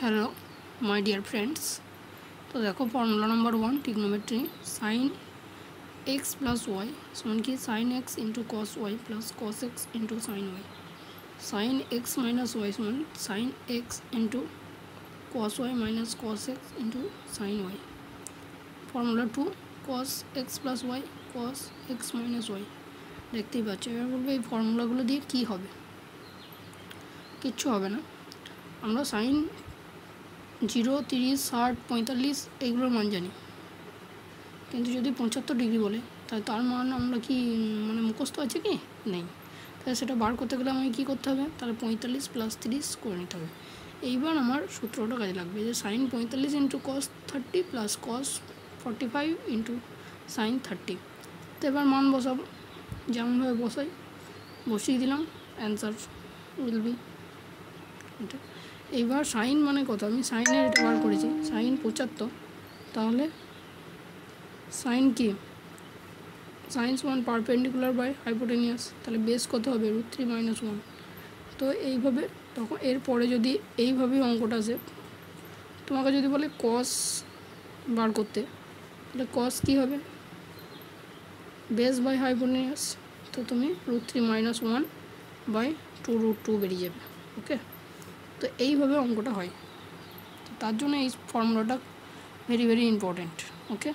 Hello my dear friends. तो देखो formula number 1 trigonometry sine x plus y समान की sine x into cos y plus cos x into sine y. Sine x minus y समान sine x into cos y minus cos x into sine y. Formula 2 cos x plus y cos x minus y. দেখতেই পাচ্ছ। এবার বলবো এই ফর্মুলাগুলো দিয়ে কী হবে। কিচ্ছু হবে না। আমরা সাইন 0, 30, 60, 45 এইগুলোর মান জানি, কিন্তু যদি 75 ডিগ্রি বলে তাহলে তার মান আমরা কি মুখস্থ আছে কি নেই। তাহলে সেটা বার করতে গেলে আমাকে কী করতে হবে, তাহলে 45 + 30 করে নিতে হবে। এইবার আমার সূত্রটা কাজে লাগবে যে sine 45 into cos 30 plus cos 45 into sine 30। তো এবার মান বসাবো, যেমনভাবে বসিয়ে দিলাম, অ্যান্সার উইল বি এটা। এইবার সাইন মানে কত, আমি সাইনের এটা বার করেছি, সাইন 75, তাহলে সাইন কি সাইন সমান পারপেন্ডিকুলার বাই হাইপোটেনিয়াস, তাহলে বেস কত হবে √3 - 1। তো এইভাবে তখন এরপরে যদি এইভাবেই অঙ্কটা আসে, তোমাকে যদি বলে কস বার করতে, তাহলে কস কী হবে বেস বাই হাইপোটেনিয়াস, তো তুমি √3 - 1/2√2 বেরিয়ে যাবে। ওকে, তো এইভাবে অঙ্কটা হয়। তো তার জন্য এই ফর্মুলাটা ভেরি ভেরি ইম্পর্টেন্ট। ওকে।